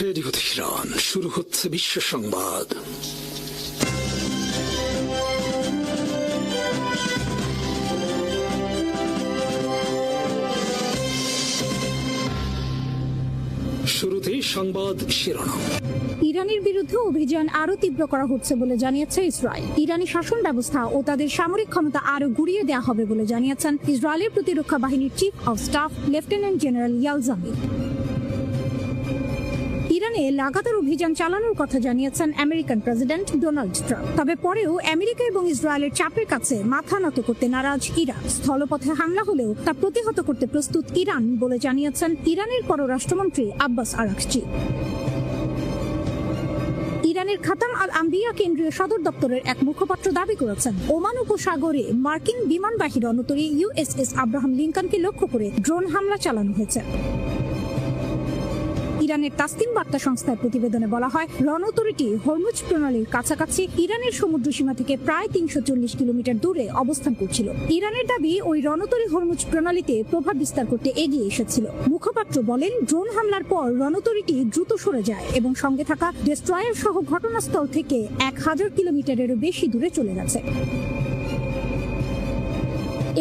Radio Tehran, শুরু হচ্ছে বিশ্ব সংবাদ। শুরুতেই সংবাদ শিরোনাম। ইরানের বিরুদ্ধে অভিযান আরো তীব্র করা হচ্ছে বলে জানিয়েছে ইসরায়েল। ইরানি শাসন ব্যবস্থা ও তাদের সামরিক ক্ষমতা আরো গুড়িয়ে দেওয়া হবে বলে জানিয়েছেন ইসরায়েলের প্রতিরক্ষা বাহিনীর chief of staff lieutenant general Eyal Zamir. ইরানে লাগাতার অভিযান চালানোর কথা জানিয়েছেন আমেরিকান প্রেসিডেন্ট ডোনাল্ড ট্রাম্প। তবে পরেও আমেরিকা এবং ইসরায়েলের চাপের কাছে মাথা নত করতে নারাজ ইরান। স্থলপথে হামলা হলেও তা প্রতিহত করতে প্রস্তুত ইরান বলে জানিয়েছেন ইরানের পররাষ্ট্রমন্ত্রী আব্বাস আরাকচি। ইরানের খাতাম আল আম্বিয়া কেন্দ্রীয় সদর দপ্তরের এক মুখপাত্র দাবি করেছেন ওমান উপসাগরে মার্কিন বিমানবাহী রণতরী ইউএসএস আব্রাহাম লিঙ্কনকে লক্ষ্য করে ড্রোন হামলা চালানো হয়েছে। ইরানের তাসনিম বার্তা সংস্থার প্রতিবেদনে বলা হয়, রণতরীটি হরমুজ প্রণালীর কাছাকাছি ইরানের সমুদ্র সীমা থেকে প্রায় ৩৪০ কিলোমিটার দূরে অবস্থান করছিল। ইরানের দাবি, ওই রণতরী হরমুজ প্রণালীতে প্রভাব বিস্তার করতে এগিয়ে এসেছিল। মুখপাত্র বলেন, ড্রোন হামলার পর রণতরীটি দ্রুত সরে যায় এবং সঙ্গে থাকা ডেস্ট্রয়ার সহ ঘটনাস্থল থেকে ১০০০ কিলোমিটারেরও বেশি দূরে চলে গেছে।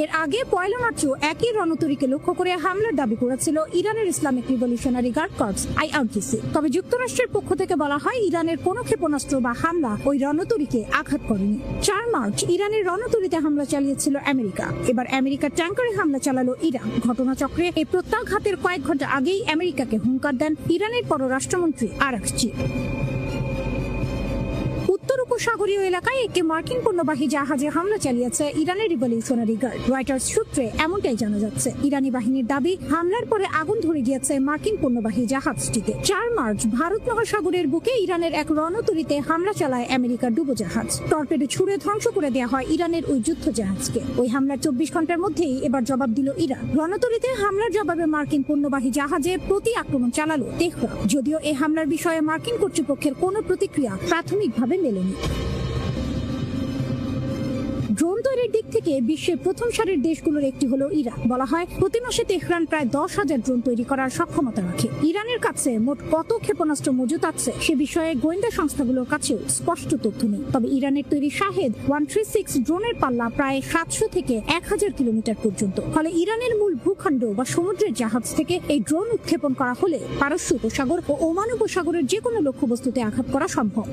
এর আগে ১ মার্চও একই রণতরীকে লক্ষ্য করে হামলার দাবি করেছিল ইরানের Islamic Revolutionary Guard Corps IRGC. তবে যুক্তরাষ্ট্রের পক্ষ থেকে বলা হয়, ইরানের কোনো ক্ষেপণাস্ত্র বা হামলা ওই রণতরীকে আঘাত করেনি। ৪ মার্চ ইরানের রণতরীতে হামলা চালিয়েছিল আমেরিকা। এবার আমেরিকার ট্যাঙ্কারে হামলা চালালো ইরান। ঘটনাচক্রে এই প্রত্যাঘাতের কয়েক ঘন্টা আগেই আমেরিকাকে হুঙ্কার দেন ইরানের পররাষ্ট্রমন্ত্রী আরাকচি। উত্তর উপসাগরীয় এলাকায় একটি মার্কিন পণ্যবাহী জাহাজে হামলা চালিয়েছে ইরানের রিভলিউশনারি গার্ড। রয়টার্স সূত্রে এমনটাই জানা যাচ্ছে। ইরানি বাহিনীর দাবি, হামলার পরে আগুন ধরে গিয়েছে মার্কিন পণ্যবাহী জাহাজটিতে। ৪ মার্চ ভারত মহাসাগরের বুকে ইরানের এক রণতরীতে হামলা চালায় আমেরিকার ডুবোজাহাজ। টর্পেডো ছুড়ে ধ্বংস করে দেওয়া হয় ইরানের ওই যুদ্ধ জাহাজকে। ওই হামলার ২৪ ঘন্টার মধ্যেই এবার জবাব দিল ইরান। রণতরীতে হামলার জবাবে মার্কিন পণ্যবাহী জাহাজে প্রতি আক্রমণ চালালো তেহরান। যদিও এই হামলার বিষয়ে মার্কিন কর্তৃপক্ষের কোনো প্রতিক্রিয়া প্রাথমিকভাবে মেলেনি। ড্রোন তৈরির দিক থেকে বিশ্বের প্রথম সারির দেশগুলোর একটি হলো ইরান। বলা হয়, প্রতি মাসে তেহরান প্রায় ১০,০০০ ড্রোন তৈরি করার সক্ষমতা রাখে। ইরানের কাছে মোট কত ক্ষেপণাস্ত্র মজুত আছে সে বিষয়ে গোয়েন্দা সংস্থাগুলোর কাছেও স্পষ্ট তথ্য নেই। তবে ইরানের তৈরি শাহেদ 136 ড্রোনের পাল্লা প্রায় ৭০০ থেকে ১০০০ কিলোমিটার পর্যন্ত। ফলে ইরানের মূল ভূখণ্ড বা সমুদ্রের জাহাজ থেকে এই ড্রোন উৎক্ষেপণ করা হলে পারস্য উপসাগর ও ওমান উপসাগরের যে কোনো লক্ষ্যবস্তুতে আঘাত করা সম্ভব।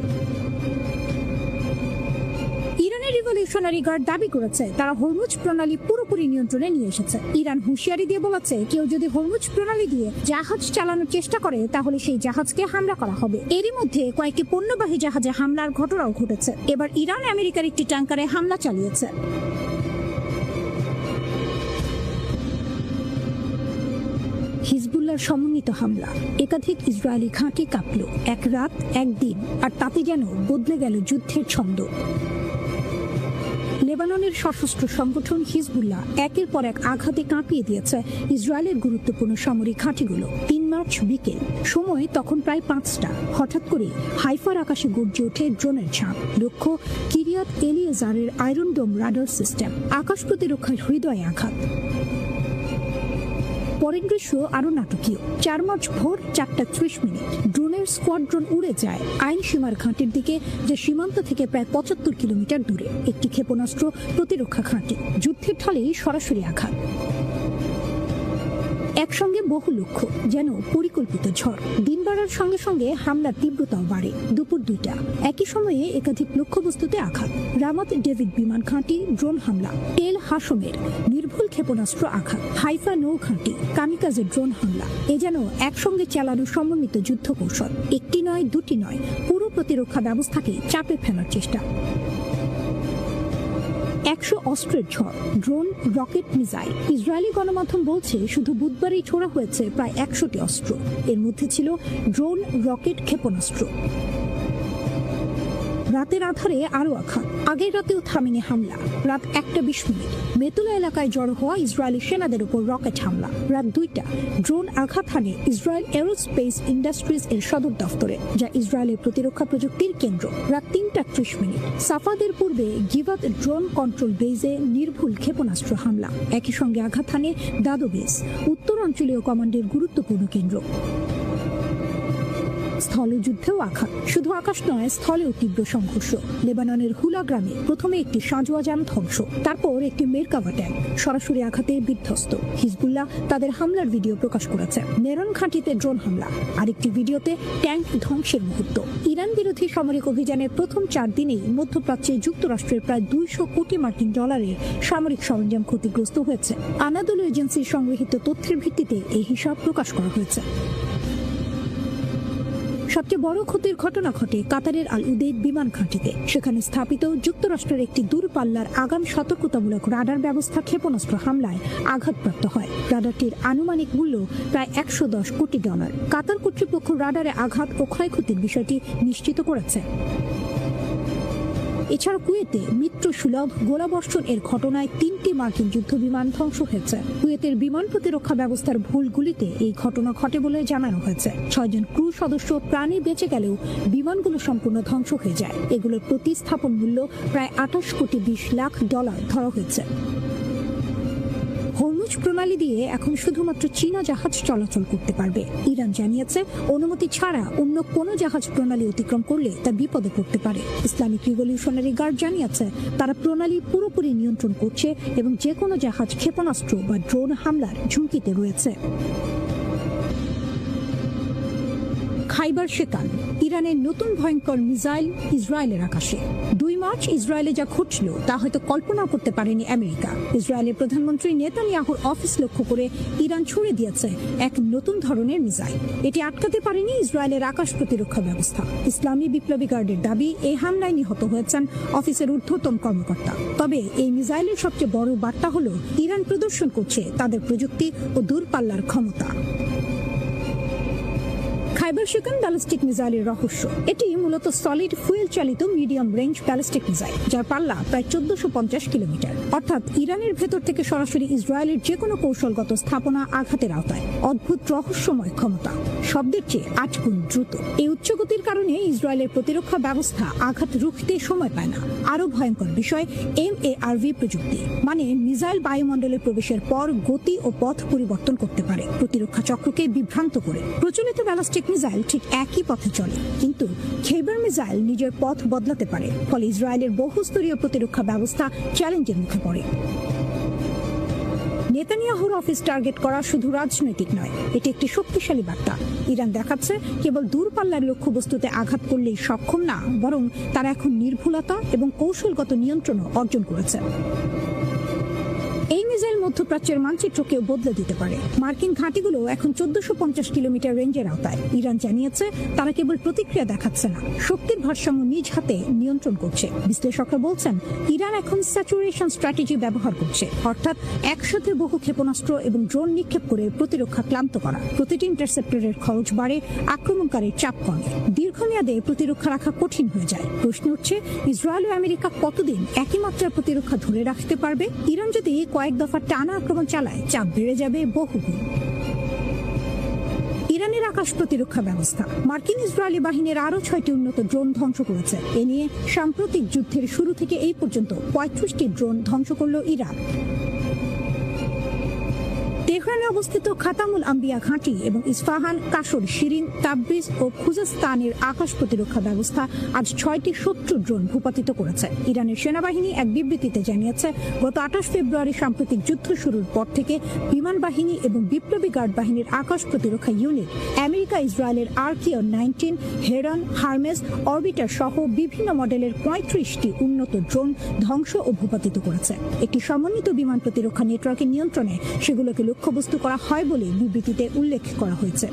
ইরানের রিভলিউশনারি গার্ড দাবি করেছে, তারা হরমুজ প্রণালী পুরোপুরি নিয়ন্ত্রণে নিয়ে এসেছে। ইরান হুঁশিয়ারি দিয়ে বলেছে, কেউ যদি হরমুজ প্রণালী দিয়ে জাহাজ চালানোর চেষ্টা করে তাহলে সেই জাহাজকে হামলা করা হবে। এরই মধ্যে কয়েকটি পণ্যবাহী জাহাজে হামলার ঘটনাও ঘটেছে। এবার ইরান আমেরিকার একটি ট্যাঙ্কারে হামলা চালিয়েছে। হিজবুল্লাহর সমন্বিত হামলা, একাধিক ইসরায়েলি ঘাঁটি কাঁপল। এক রাত এক দিন, আর তাতে যেন বদলে গেল যুদ্ধের ছন্দ। লেবাননের সশস্ত্র সংগঠন হিজবুল্লাহ একের পর এক আঘাতে কাঁপিয়ে দিয়েছে ইসরায়েলের গুরুত্বপূর্ণ সামরিক ঘাঁটিগুলো। ৩ মার্চ বিকেল, সময় তখন প্রায় ৫টা। হঠাৎ করে হাইফার আকাশে গর্জে ওঠে ড্রোনের ঝাঁপ। লক্ষ্য কিরিয়াত এলিয়েজারের আয়রন ডোম রাডার সিস্টেম। আকাশ প্রতিরক্ষার হৃদয়ে আঘাত। পরের দৃশ্য আরো নাটকীয়। ৪ মার্চ ভোর ৪:৩০। ড্রোনের স্কোয়াড্রন উড়ে যায় আইন সীমার ঘাঁটির দিকে, যা সীমান্ত থেকে প্রায় ৭৫ কিলোমিটার দূরে। একটি ক্ষেপণাস্ত্র প্রতিরক্ষা ঘাঁটি। যুদ্ধের ঢালেই সরাসরি আঘাত। একসঙ্গে বহু লক্ষ্য, যেন পরিকল্পিত ঝড়। দিন বাড়ার সঙ্গে সঙ্গে হামলার তীব্রতাও বাড়ে। দুপুর ২টা, একই সময়ে একাধিক লক্ষ্যবস্তুতে আঘাত। রামাত ডেভিড বিমান ঘাঁটি ড্রোন হামলা। টেল হাসমের নির্ভুল ক্ষেপণাস্ত্র আঘাত। হাইফা নৌ ঘাঁটি কামিকাজে ড্রোন হামলা। এ যেন একসঙ্গে চালানো সমন্বিত যুদ্ধ কৌশল। একটি নয়, দুটি নয়, পুরো প্রতিরক্ষা ব্যবস্থাকে চাপে ফেলার চেষ্টা। ১০০ অস্ত্রের ঝড়, ড্রোন, রকেট, মিসাইল। ইসরায়েলি গণমাধ্যম বলছে, শুধু বুধবারই ছোড়া হয়েছে প্রায় ১০০টি অস্ত্র। এর মধ্যে ছিল ড্রোন, রকেট, ক্ষেপণাস্ত্র। রাতের আধারে আরো আঘাত। আগের রাতেও থামেনি হামলা। রাত ১:২০। মেতুলা এলাকায় জড়ো হওয়া ইসরায়েলি সেনাদের উপর রকেট হামলা। রাত ২টা, ড্রোন আঘাত হানে ইসরায়েল এরোস্পেস ইন্ডাস্ট্রিজ এর সদর দফতরে, যা ইসরায়েলের প্রতিরক্ষা প্রযুক্তির কেন্দ্র। রাত ৩:৩০। সাফাদের পূর্বে গিভাত ড্রোন কন্ট্রোল বেজে নির্ভুল ক্ষেপণাস্ত্র হামলা। একই সঙ্গে আঘাত হানে দাদো বেস, উত্তর অঞ্চলীয় কমান্ডের গুরুত্বপূর্ণ কেন্দ্র। স্থলযুদ্ধেও আঘাত, শুধু আকাশ নয় স্থলেও তীব্র সংঘর্ষ। লেবাননের হুলা গ্রামে প্রথমে একটি সাঁজোয়া যান ধ্বংস, তারপর একটি মেরকাভা ট্যাঙ্ক সরাসরি আঘাতে বিধ্বস্ত। হিজবুল্লাহ তাদের হামলার ভিডিও প্রকাশ করেছে। মেরন ঘাঁটিতে ড্রোন হামলা, আরেকটি ভিডিওতে ট্যাঙ্ক ধ্বংসের মুহূর্ত। ইরান বিরোধী সামরিক অভিযানের প্রথম 4 দিনেই মধ্যপ্রাচ্যে যুক্তরাষ্ট্রের প্রায় 200 কোটি মার্কিন ডলারের সামরিক সরঞ্জাম ক্ষতিগ্রস্ত হয়েছে। আনাদোলু এজেন্সির সংগৃহীত তথ্যের ভিত্তিতে এই হিসাব প্রকাশ করা হয়েছে। সবচেয়ে বড় ক্ষতির ঘটনা ঘটে কাতারের আল উদেইদ বিমান ঘাঁটিতে। সেখানে স্থাপিত যুক্তরাষ্ট্রের একটি দূরপাল্লার আগাম সতর্কতামূলক রাডার ব্যবস্থা ক্ষেপণাস্ত্র হামলায় আঘাতপ্রাপ্ত হয়। রাডারটির আনুমানিক মূল্য প্রায় 110 কোটি ডলার। কাতার কর্তৃপক্ষ রাডারে আঘাত ও ক্ষয়ক্ষতির বিষয়টি নিশ্চিত করেছে। এছাড়া কুয়েতে মিত্র সুলভ গোলাবর্ষণ এর ঘটনায় 3টি মার্কিন যুদ্ধ বিমান ধ্বংস হয়েছে। কুয়েতের বিমান প্রতিরক্ষা ব্যবস্থার ভুল গুলিতে এই ঘটনা ঘটে বলে জানানো হয়েছে। 6 জন ক্রু সদস্য প্রাণে বেঁচে গেলেও বিমানগুলো সম্পূর্ণ ধ্বংস হয়ে যায়। এগুলোর প্রতিস্থাপন মূল্য প্রায় 28 কোটি 20 লাখ ডলার ধরা হয়েছে। হরমুজ প্রণালী দিয়ে এখন শুধুমাত্র চীনা জাহাজ চলাচল করতে পারবে। ইরান জানিয়েছে অনুমতি ছাড়া অন্য কোনো জাহাজ প্রণালী অতিক্রম করলে তা বিপদে পড়তে পারে। ইসলামিক রিভলিউশনারি গার্ড জানিয়েছে তারা প্রণালী পুরোপুরি নিয়ন্ত্রণ করছে এবং যে কোনো জাহাজ ক্ষেপণাস্ত্র বা ড্রোন হামলার ঝুঁকিতে রয়েছে। খাইবার শেকান, ইরানের নতুন ভয়ঙ্কর মিসাইল ইসরায়েলের আকাশে। 2 মার্চ ইসরায়েলে যা ঘটছিল তা হয়তো কল্পনা করতে পারেনি আমেরিকা। ইসরায়েলের প্রধানমন্ত্রী নেতানিয়াহুর অফিস লক্ষ্য করে ইরান ছুড়ে দিয়েছে এক নতুন ধরনের মিসাইল। এটি আটকাতে পারেনি ইসরায়েলের আকাশ প্রতিরক্ষা ব্যবস্থা। ইসলামী বিপ্লবী গার্ডের দাবি, এই হামলায় নিহত হয়েছেন অফিসের ঊর্ধ্বতন কর্মকর্তা। তবে এই মিসাইলের সবচেয়ে বড় বার্তা হলো ইরান প্রদর্শন করছে তাদের প্রযুক্তি ও দূরপাল্লার ক্ষমতা। খাইবার শেকান ব্যালিস্টিক মিসাইলের রহস্য। এটি মূলত সলিড ফুয়েল চালিত মিডিয়াম রেঞ্জ ব্যালিস্টিক মিসাইল, যার পাল্লা প্রায় 1450 কিলোমিটার। অর্থাৎ ইরানের ভেতর থেকে সরাসরি ইসরায়েলের যে কোনো কৌশলগত স্থাপনা আঘাতের আওতায়। অদ্ভুত রহস্যময় ক্ষমতা, শব্দের চেয়ে 8 গুণ দ্রুত। এই উচ্চগতির কারণে ইসরায়েলের প্রতিরক্ষা ব্যবস্থা আঘাত রুখতে সময় পায় না। আরো ভয়ঙ্কর বিষয় MARV প্রযুক্তি, মানে মিসাইল বায়ুমণ্ডলে প্রবেশের পর গতি ও পথ পরিবর্তন করতে পারে, প্রতিরক্ষা চক্রকে বিভ্রান্ত করে। প্রচলিত ব্যালিস্টিক মিসাইল ঠিক একই পথে চলে, কিন্তু খাইবার মিসাইল নিজের পথ বদলাতে পারে। ফলে ইসরায়েলের বহুস্তরীয় প্রতিরক্ষা ব্যবস্থা চ্যালেঞ্জের মুখে পড়ে। নেতানিয়াহুর অফিস টার্গেট করা শুধু রাজনৈতিক নয়, এটি একটি শক্তিশালী বার্তা। ইরান দেখাচ্ছে কেবল দূরপাল্লার লক্ষ্যবস্তুতে আঘাত করলেই সক্ষম না, বরং তারা এখন নির্ভুলতা এবং কৌশলগত নিয়ন্ত্রণও অর্জন করেছে। এই মিসাইল মধ্যপ্রাচ্যের মানচিত্রকেও বদলে দিতে পারে। মার্কিন ঘাঁটিগুলো এখন 1450 কিলোমিটার রেঞ্জের আওতায়। ইরান জানিয়েছে তারা কেবল প্রতিক্রিয়া দেখাচ্ছে না, শক্তির ভারসাম্য নিজ হাতে নিয়ন্ত্রণ করছে। বিশ্লেষকরা বলছেন ইরান এখন স্যাচুরেশন স্ট্র্যাটেজি ব্যবহার করছে, অর্থাৎ একসাথে বহু ক্ষেপণাস্ত্র এবং ড্রোন নিক্ষেপ করে প্রতিরক্ষা ক্লান্ত করা। প্রতিটি ইন্টারসেপ্টরের খরচ বাড়ে, আক্রমণকারীর চাপ কমে, দীর্ঘমেয়াদে প্রতিরক্ষা রাখা কঠিন হয়ে যায়। প্রশ্ন উঠছে ইসরায়েল ও আমেরিকা কতদিন একই মাত্রার প্রতিরক্ষা ধরে রাখতে পারবে? ইরান যদি কয়েক দফা টানা আক্রমণ চালায়, চাপ বেড়ে যাবে বহুগুণ। ইরানের আকাশ প্রতিরক্ষা ব্যবস্থা। মার্কিন ইসরায়েলি বাহিনীর আরো 6টি উন্নত ড্রোন ধ্বংস করেছে। এ নিয়ে সাম্প্রতিক যুদ্ধের শুরু থেকে এই পর্যন্ত 35টি ড্রোন ধ্বংস করল ইরান। তেহরানে অবস্থিত খাতামুল আম্বিয়া ঘাঁটি এবং ইস্পাহান, কাসর, শিরিন, তাবরিজ ও খুজাস্তানের আকাশ প্রতিরক্ষা ব্যবস্থা আজ 6টি শত্রু ড্রোন ভূপাতিত করেছে। ইরানের সেনাবাহিনী এক বিবৃতিতে জানিয়েছে গত 28 ফেব্রুয়ারি সাম্প্রতিক যুদ্ধ শুরুর পর থেকে বিমান বাহিনী এবং বিপ্লবী গার্ড বাহিনীর আকাশ প্রতিরক্ষা ইউনিট আমেরিকা ইসরায়েলের RQ-19, হেরন, হারমেস, অরবিটার সহ বিভিন্ন মডেলের 35টি উন্নত ড্রোন ধ্বংস ও ভূপাতিত করেছে। একটি সমন্বিত বিমান প্রতিরক্ষা নেটওয়ার্কের নিয়ন্ত্রণে সেগুলোকে লক্ষ্যবস্তু করা হয় বলে বিবৃতিতে উল্লেখ করা হয়েছে।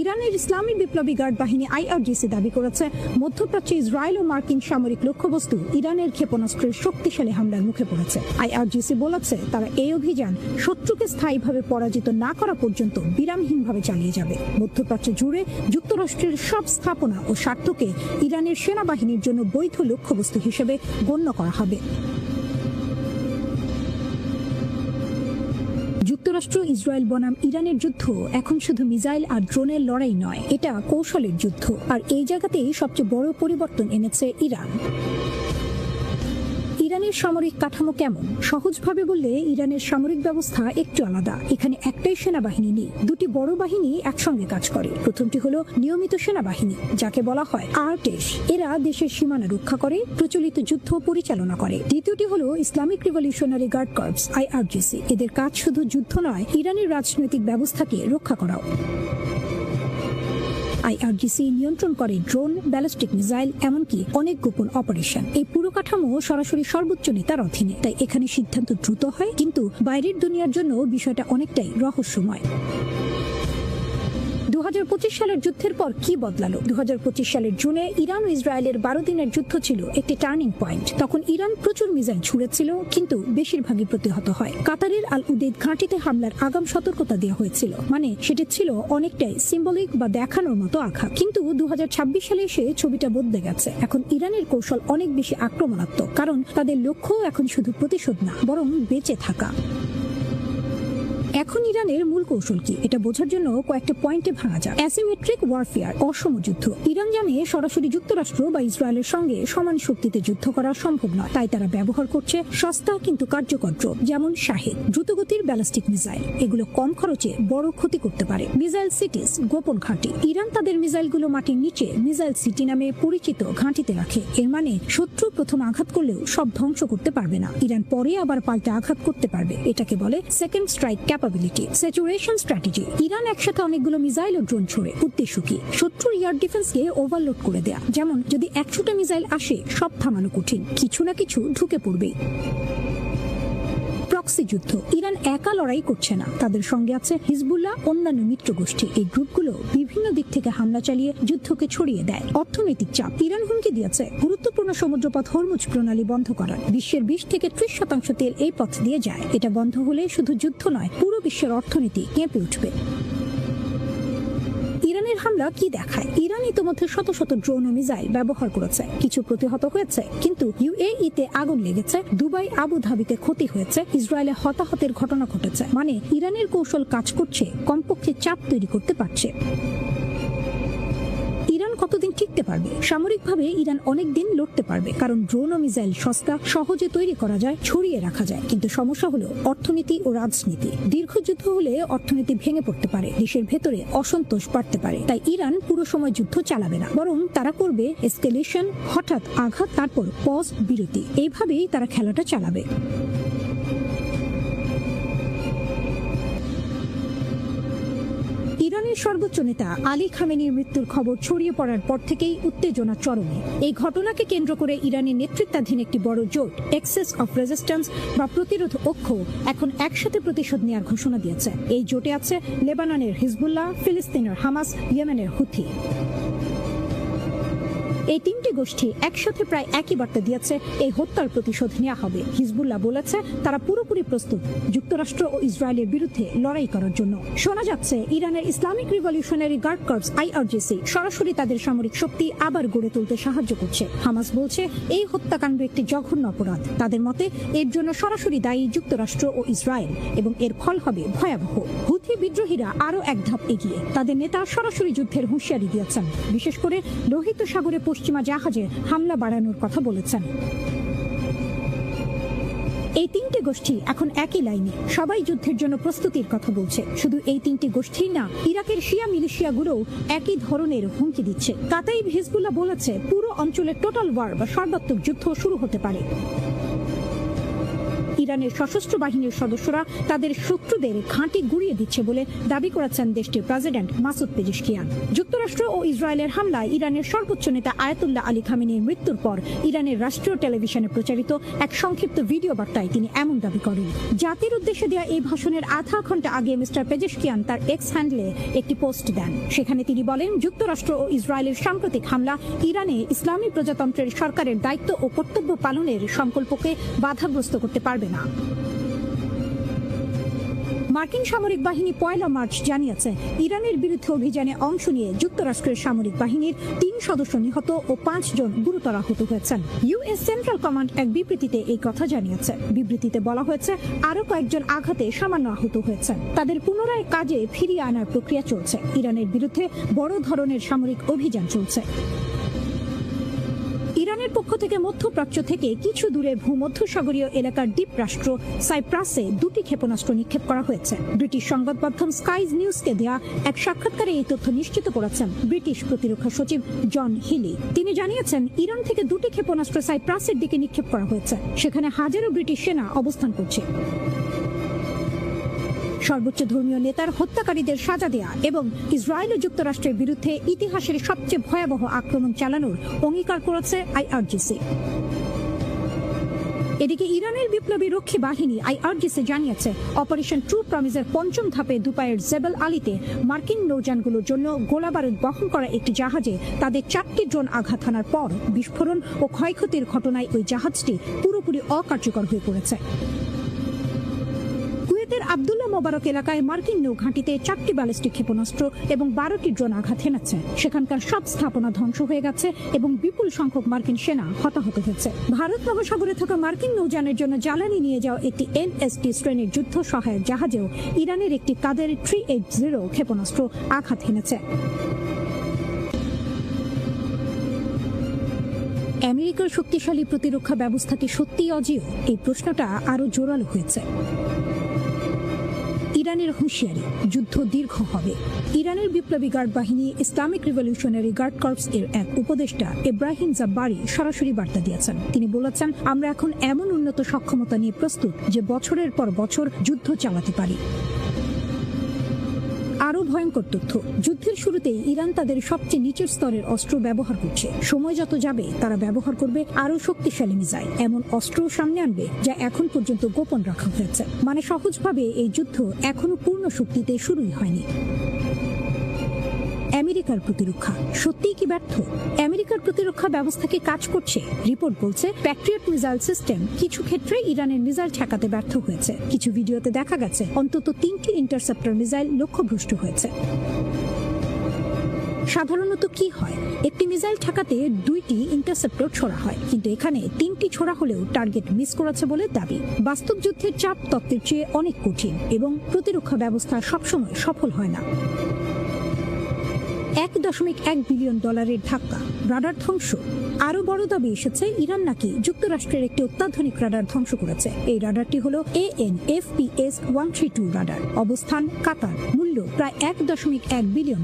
ইরানের ইসলামী বিপ্লবী গার্ড বাহিনী IRGC দাবি করেছে মধ্যপ্রাচ্যে ইসরায়েল ও মার্কিন সামরিক লক্ষ্যবস্তু ইরানের ক্ষেপণাস্ত্রের শক্তিশালী হামলার মুখে পড়েছে। IRGC বলেছে তারা এই অভিযান শত্রুকে স্থায়ীভাবে পরাজিত না করা পর্যন্ত বিরামহীনভাবে চালিয়ে যাবে। মধ্যপ্রাচ্য জুড়ে যুক্তরাষ্ট্রের সব স্থাপনা ও স্বার্থকে ইরানের সেনাবাহিনীর জন্য বৈধ লক্ষ্যবস্তু হিসেবে গণ্য করা হবে। যুক্তরাষ্ট্র ইসরায়েল বনাম ইরানের যুদ্ধ এখন শুধু মিসাইল আর ড্রোনের লড়াই নয়, এটা কৌশলের যুদ্ধ। আর এই জায়গাতেই সবচেয়ে বড় পরিবর্তন এনেছে ইরান। ইরানের সামরিক কাঠামো কেমন? সহজভাবে বললে ইরানের সামরিক ব্যবস্থা একটু আলাদা। এখানে একটাই সেনাবাহিনী নেই, দুটি বড় বাহিনী একসঙ্গে কাজ করে। প্রথমটি হলো নিয়মিত সেনাবাহিনী, যাকে বলা হয় আর্টেশ। এরা দেশের সীমানা রক্ষা করে, প্রচলিত যুদ্ধ পরিচালনা করে। দ্বিতীয়টি হলো Islamic Revolutionary Guard Corps, IRGC। এদের কাজ শুধু যুদ্ধ নয়, ইরানের রাজনৈতিক ব্যবস্থাকে রক্ষা করাও। IRGC নিয়ন্ত্রণ করে ড্রোন, ব্যালিস্টিক মিসাইল, এমনকি অনেক গোপন অপারেশন। এই পুরো কাঠামো সরাসরি সর্বোচ্চ নেতার অধীনে, তাই এখানে সিদ্ধান্ত দ্রুত হয়, কিন্তু বাইরের দুনিয়ার জন্য বিষয়টা অনেকটাই রহস্যময়। 2025 সালের যুদ্ধের পর কি বদলালো? 2025 সালের জুনে ইরান ও ইসরায়েলের 12 দিনের যুদ্ধ ছিল একটি টার্নিং পয়েন্ট। তখন ইরান প্রচুর মিসাইল ছুড়েছিল, কিন্তু বেশিরভাগই প্রতিহত হয়। কাতারের আল উদেদ ঘাঁটিতে হামলার আগাম সতর্কতা দেওয়া হয়েছিল, মানে সেটি ছিল অনেকটাই সিম্বলিক বা দেখানোর মতো আঘাত। কিন্তু 2026 সালে এসে ছবিটা বদলে গেছে। এখন ইরানের কৌশল অনেক বেশি আক্রমণাত্মক, কারণ তাদের লক্ষ্য এখন শুধু প্রতিশোধ না, বরং বেঁচে থাকা। এখন ইরানের মূল কৌশল কি, এটা বোঝার জন্য কয়েকটা পয়েন্টে ভাঙা যায়। অ্যাসিমেট্রিক ওয়ারফেয়ার, অসম যুদ্ধ। ইরান জানে সরাসরি যুক্তরাষ্ট্র বা ইসরায়েলের সঙ্গে সমান শক্তিতে যুদ্ধ করা সম্ভব নয়, তাই তারা ব্যবহার করছে সস্তা কিন্তু কার্যকর ড্রোন, যেমন শাহেদ, দ্রুতগতির ব্যালিস্টিক মিসাইল। এগুলো কম খরচে বড় ক্ষতি করতে পারে। মিসাইল সিটিস, গোপন ঘাঁটি। ইরান তাদের মিসাইলগুলো মাটির নিচে মিসাইল সিটি নামে পরিচিত ঘাঁটিতে রাখে। এর মানে শত্রু প্রথম আঘাত করলেও সব ধ্বংস করতে পারবে না, ইরান পরে আবার পাল্টা আঘাত করতে পারবে। এটাকে বলে second strike capability. Saturation strategy. Iran একসাথে অনেকগুলো মিসাইল ও ড্রোন ছোড়ে। উদ্দেশ্য কি? শত্রুর এয়ার ডিফেন্সকে ওভারলোড করে দেয়া। যেমন যদি 100টা মিসাইল আসে, সব থামানো কঠিন, কিছু না কিছু ঢুকে পড়বেই। প্রক্সি যুদ্ধ। ইরান একা লড়াই করছে না, তাদের সঙ্গে আছে হিজবুল্লাহ, অন্যান্য মিত্র গোষ্ঠী। এই গ্রুপগুলো বিভিন্ন দিক থেকে হামলা চালিয়ে যুদ্ধকে ছড়িয়ে দেয়। অর্থনৈতিক চাপ। ইরান হুমকি দিয়েছে গুরুত্বপূর্ণ সমুদ্রপথ হরমুজ প্রণালী বন্ধ করার। বিশ্বের 20 থেকে 30% তেল এই পথ দিয়ে যায়। এটা বন্ধ হলে শুধু যুদ্ধ নয়, পুরো বিশ্বের অর্থনীতি কেঁপে উঠবে। ইরানের হামলা কি দেখায়? ইরান ইতিমধ্যে শত শত ড্রোন ও মিসাইল ব্যবহার করেছে। কিছু প্রতিহত হয়েছে, কিন্তু UAE-তে আগুন লেগেছে, দুবাই, আবুধাবিতে ক্ষতি হয়েছে, ইসরায়েলে হতাহতের ঘটনা ঘটেছে। মানে ইরানের কৌশল কাজ করছে, কমপক্ষে চাপ তৈরি করতে পারছে। ইরান কতদিন টিকতে পারবে? সামরিকভাবে ইরান অনেক দিন লড়তে পারবে, কারণ ড্রোন ও মিসাইল সস্তা, সহজে তৈরি করা যায়, ছড়িয়ে রাখা যায়। কিন্তু সমস্যা হলো অর্থনীতি ও রাজনীতি। দীর্ঘ যুদ্ধ হলে অর্থনীতি ভেঙে পড়তে পারে, দেশের ভেতরে অসন্তোষ বাড়তে পারে। তাই ইরান পুরো সময় যুদ্ধ চালাবে না, বরং তারা করবে এসকেলেশন, হঠাৎ আঘাত, তারপর পজ, বিরতি। এইভাবেই তারা খেলাটা চালাবে। ইরানের সর্বোচ্চ নেতা আলী খামেনির মৃত্যুর খবর ছড়িয়ে পড়ার পর থেকেই উত্তেজনা চরমে। এই ঘটনাকে কেন্দ্র করে ইরানের নেতৃত্বাধীন একটি বড় জোট, এক্সেস অফ রেজিস্ট্যান্স বা প্রতিরোধ অক্ষ, এখন একসাথে প্রতিশোধ নেওয়ার ঘোষণা দিয়েছে। এই জোটে আছে লেবাননের হিজবুল্লাহ, ফিলিস্তিনের হামাস, ইয়েমেনের হুথি। এই তিনটি গোষ্ঠী একসাথে প্রায় একই বার্তা দিয়েছে, এই হত্যার প্রতিশোধ নেওয়া হবে। হিজবুল্লাহ বলেছে তারা পুরোপুরি প্রস্তুত যুক্তরাষ্ট্র ও ইসরায়েলের বিরুদ্ধে লড়াই করার জন্য। শোনা যাচ্ছে ইরানের Islamic Revolutionary Guard Corps, IRGC, সরাসরি তাদের সামরিক শক্তি আবার গড়ে তুলতে সাহায্য করছে। হামাস বলছে এই হত্যাকাণ্ড একটি জঘন্য অপরাধ। তাদের মতে এর জন্য সরাসরি দায়ী যুক্তরাষ্ট্র ও ইসরায়েল, এবং এর ফল হবে ভয়াবহ। হুথি বিদ্রোহীরা আরো এক ধাপ এগিয়ে। তাদের নেতা সরাসরি যুদ্ধের হুঁশিয়ারি দিয়েছেন, বিশেষ করে লোহিত সাগরে পশ্চিমা জাহাজে হামলা বাড়ানোর কথা বলেছেন। এই তিনটি গোষ্ঠী এখন একই লাইনে, সবাই যুদ্ধের জন্য প্রস্তুতির কথা বলছে। শুধু এই তিনটি গোষ্ঠী না, ইরাকের শিয়া মিলিশিয়াগুলোও একই ধরনের হুমকি দিচ্ছে। কাতাইব হিজবুল্লাহ বলেছে পুরো অঞ্চলে টোটাল ওয়ার বা সর্বাত্মক যুদ্ধ শুরু হতে পারে। ইরানের সশস্ত্র বাহিনীর সদস্যরা তাদের শত্রুদের ঘাঁটি গুড়িয়ে দিচ্ছে বলে দাবি করেছেন দেশটির প্রেসিডেন্ট মাসুদ পেজেশকিয়ান। যুক্তরাষ্ট্র ও ইসরায়েলের হামলায় ইরানের সর্বোচ্চ নেতা আয়াতুল্লাহ আলী খামেনির মৃত্যুর পর ইরানের রাষ্ট্রীয় টেলিভিশনে প্রচারিত এক সংক্ষিপ্ত ভিডিও বার্তায় তিনি এমন দাবি করেন। জাতির উদ্দেশ্যে দেওয়া এই ভাষণের আধা ঘন্টা আগে মিস্টার পেজেশকিয়ান তার এক্স হ্যান্ডলে একটি পোস্ট দেন। সেখানে তিনি বলেন, যুক্তরাষ্ট্র ও ইসরায়েলের সাম্প্রতিক হামলা ইরানে ইসলামী প্রজাতন্ত্রের সরকারের দায়িত্ব ও কর্তব্য পালনের সংকল্পকে বাধাগ্রস্ত করতে পারবে না। মার্কিন সামরিক বাহিনী 1 মার্চ জানিয়েছে ইরানের বিরুদ্ধে অভিযানে অংশ নিয়ে যুক্তরাষ্ট্রের সামরিক বাহিনীর 3 সদস্য নিহত ও 5 জন গুরুতর আহত হয়েছেন। ইউএস সেন্ট্রাল কমান্ড এক বিবৃতিতে এই কথা জানিয়েছে। বিবৃতিতে বলা হয়েছে আরো কয়েকজন আঘাতে সামান্য আহত হয়েছেন। তাদের পুনরায় কাজে ফিরিয়ে আনার প্রক্রিয়া চলছে। ইরানের বিরুদ্ধে বড় ধরনের সামরিক অভিযান চলছে। ইরানের পক্ষ থেকে মধ্যপ্রাচ্য থেকে কিছু দূরে ভূমধ্যসাগরীয় এলাকার দ্বীপ রাষ্ট্র সাইপ্রাসে 2টি ক্ষেপণাস্ত্র নিক্ষেপ করা হয়েছে। ব্রিটিশ সংবাদ মাধ্যম স্কাই নিউজকে দেয়া এক সাক্ষাৎকারে এই তথ্য নিশ্চিত করেছেন ব্রিটিশ প্রতিরক্ষা সচিব জন হিলি। তিনি জানিয়েছেন, ইরান থেকে 2টি ক্ষেপণাস্ত্র সাইপ্রাসের দিকে নিক্ষেপ করা হয়েছে। সেখানে হাজারো ব্রিটিশ সেনা অবস্থান করছে। সর্বোচ্চ ধর্মীয় নেতার হত্যাকারীদের সাজা দেয়া এবং ইসরায়েল ও যুক্তরাষ্ট্রের বিরুদ্ধে ইতিহাসের সবচেয়ে ভয়াবহ আক্রমণ চালানোর অঙ্গীকার করেছে আইআরজিসি। এদিকে ইরানের বিপ্লবী রক্ষী বাহিনী আইআরজিসি জানিয়েছে, অপারেশন ট্রু প্রমিসের 5ম ধাপে দুবাইয়ের জেবেল আলীতে মার্কিন নৌযানগুলোর জন্য গোলাবারুদ বহন করা একটি জাহাজে তাদের 4টি ড্রোন আঘাত হানার পর বিস্ফোরণ ও ক্ষয়ক্ষতির ঘটনায় ওই জাহাজটি পুরোপুরি অকার্যকর হয়ে পড়েছে। কুয়েতের আব্দুল্লাহ মোবারক এলাকায় মার্কিন নৌঘাঁটিতে 4টি ব্যালিস্টিক ক্ষেপণাস্ত্র এবং 12টি ড্রোন আঘাত হেনেছে। সেখানকার সব স্থাপনা ধ্বংস হয়ে গেছে এবং বিপুল সংখ্যক মার্কিন সেনা হতাহত হয়েছে। ভারত মহাসাগরে থাকা মার্কিন নৌযানের জন্য জ্বালানি নিয়ে যাওয়া একটি এনএসটি শ্রেণীর যুদ্ধ সহায়ক জাহাজেও ইরানের একটি কাদের 380 ক্ষেপণাস্ত্র আঘাত হেনেছে। আমেরিকার শক্তিশালী প্রতিরক্ষা ব্যবস্থা কি সত্যিই অজেয়? এই প্রশ্নটা আরো জোরালো হয়েছে। ইরানের হুঁশিয়ারি, যুদ্ধ দীর্ঘ হবে। ইরানের বিপ্লবী গার্ড বাহিনী ইসলামিক রিভলিউশনারি গার্ড কর্পস এর এক উপদেষ্টা ইব্রাহিম জাব্বারি সরাসরি বার্তা দিয়েছেন। তিনি বলেছেন, আমরা এখন এমন উন্নত সক্ষমতা নিয়ে প্রস্তুত যে বছরের পর বছর যুদ্ধ চালাতে পারি। আরো ভয়ঙ্কর তথ্য, যুদ্ধের শুরুতেই ইরান তাদের সবচেয়ে নিচের স্তরের অস্ত্র ব্যবহার করছে। সময় যত যাবে তারা ব্যবহার করবে আরো শক্তিশালী মিসাইল, এমন অস্ত্রও সামনে আনবে যা এখন পর্যন্ত গোপন রাখা হয়েছে। মানে সহজভাবে এই যুদ্ধ এখনো পূর্ণ শক্তিতে শুরুই হয়নি। আমেরিকার প্রতিরক্ষা সত্যিই কি ব্যর্থ? আমেরিকার প্রতিরক্ষা ব্যবস্থা কি কাজ করছে? রিপোর্ট বলছে, প্যাট্রিয়ট মিসাইল সিস্টেম কিছু ক্ষেত্রে ইরানের মিসাইল ঠেকাতে ব্যর্থ হয়েছে। কিছু ভিডিওতে দেখা গেছে অন্তত 3টি ইন্টারসেপ্টর মিসাইল লক্ষ্যভ্রষ্ট হয়েছে। সাধারণত কি হয়, একটি মিসাইল ঠেকাতে 2টি ইন্টারসেপ্টর ছোড়া হয়, কিন্তু এখানে 3টি ছোড়া হলেও টার্গেট মিস করেছে বলে দাবি। বাস্তব যুদ্ধের চাপ তত্ত্বের চেয়ে অনেক কঠিন এবং প্রতিরক্ষা ব্যবস্থা সবসময় সফল হয় না। $1.1 বিলিয়ন ধাক্কা, রাডার ধ্বংস। আরো বড় দাবি এসেছে, ইরান নাকি যুক্তরাষ্ট্রের একটি অত্যাধুনিক রাডার ধ্বংস করেছে। এই রাডারটি হলো AN/FPS 132 রাডার। অবস্থান কাতার। মূল্য প্রায় $1.1 বিলিয়ন।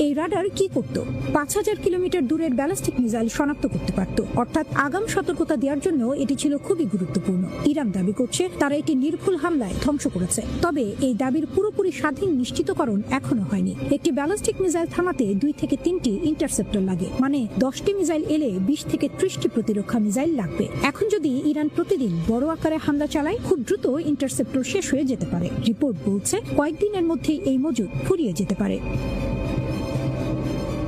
এই রাডার কি করত? 5000 কিলোমিটার দূরের ব্যালিস্টিক মিসাইল শনাক্ত করতে পারত, অর্থাৎ আগাম সতর্কতা দেওয়ার জন্য এটি ছিল খুবই গুরুত্বপূর্ণ। ইরান দাবি করছে তারা এটি নির্ভুল হামলায় ধ্বংস করেছে, তবে এই দাবির পুরোপুরি স্বাধীন নিশ্চিতকরণ এখনো হয়নি। একটি ব্যালিস্টিক মিসাইল থামাতে 2 থেকে 3টি ইন্টারসেপ্টর লাগে, মানে 10টি মিসাইল এলে 20 থেকে 30টি প্রতিরক্ষা মিসাইল লাগবে। এখন যদি ইরান প্রতিদিন বড় আকারে হামলা চালায়, খুব দ্রুত ইন্টারসেপ্টর শেষ হয়ে যেতে পারে। রিপোর্ট বলছে, কয়েকদিনের মধ্যেই এই মজুদ ফুরিয়ে যেতে পারে।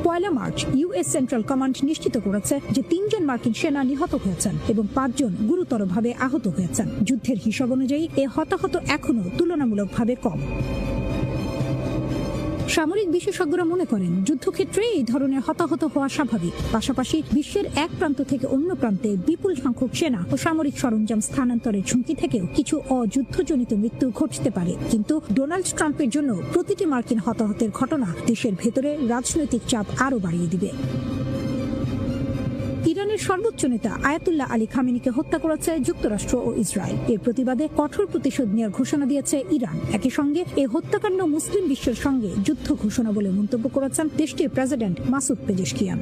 1 মার্চ ইউএস সেন্ট্রাল কমান্ড নিশ্চিত করেছে যে 3 জন মার্কিন সেনা নিহত হয়েছেন এবং 5 জন গুরুতরভাবে আহত হয়েছেন। যুদ্ধের হিসাব অনুযায়ী এ হতাহত এখনো তুলনামূলকভাবে কম। সামরিক বিশেষজ্ঞরা মনে করেন, যুদ্ধক্ষেত্রে এই ধরনের হতাহত হওয়া স্বাভাবিক। পাশাপাশি বিশ্বের এক প্রান্ত থেকে অন্য প্রান্তে বিপুল সংখ্যক সেনা ও সামরিক সরঞ্জাম স্থানান্তরের ঝুঁকি থেকেও কিছু অযুদ্ধজনিত মৃত্যু ঘটতে পারে। কিন্তু ডোনাল্ড ট্রাম্পের জন্য প্রতিটি মার্কিন হতাহতের ঘটনা দেশের ভেতরে রাজনৈতিক চাপ আরো বাড়িয়ে দিবে। ইরানের সর্বোচ্চ নেতা আয়াতুল্লাহ আলী খামেনিকে হত্যা করেছে যুক্তরাষ্ট্র ও ইসরায়েল। এর প্রতিবাদে কঠোর প্রতিশোধ নেওয়ার ঘোষণা দিয়েছে ইরান। একই সঙ্গে এই হত্যাকাণ্ড মুসলিম বিশ্বের সঙ্গে যুদ্ধ ঘোষণা বলে মন্তব্য করেছেন দেশটির প্রেসিডেন্ট মাসুদ পেজেশকিয়ান।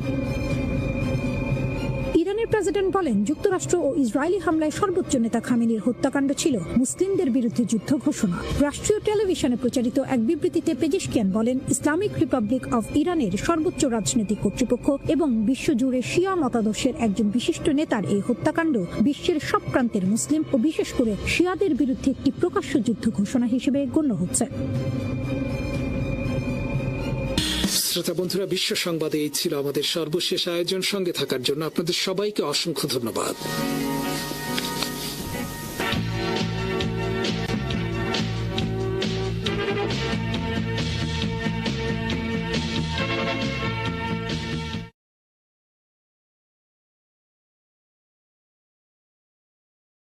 ইরানের প্রেসিডেন্ট বলেন, যুক্তরাষ্ট্র ও ইসরায়েলি হামলায় সর্বোচ্চ নেতা খামেনির হত্যাকাণ্ড ছিল মুসলিমদের বিরুদ্ধে যুদ্ধ ঘোষণা। রাষ্ট্রীয় টেলিভিশনে প্রচারিত এক বিবৃতিতে পেজেশকিয়ান বলেন, ইসলামিক রিপাবলিক অব ইরানের সর্বোচ্চ রাজনৈতিক কর্তৃপক্ষ এবং বিশ্বজুড়ে শিয়া মতাদর্শের একজন বিশিষ্ট নেতার এই হত্যাকাণ্ড বিশ্বের সব প্রান্তের মুসলিম ও বিশেষ করে শিয়াদের বিরুদ্ধে একটি প্রকাশ্য যুদ্ধ ঘোষণা হিসেবে গণ্য হচ্ছে। শ্রোতা বন্ধুরা, বিশ্ব সংবাদে এই ছিল আমাদের সর্বশেষ আয়োজন। সঙ্গে থাকার জন্য আপনাদের সবাইকে অসংখ্য ধন্যবাদ।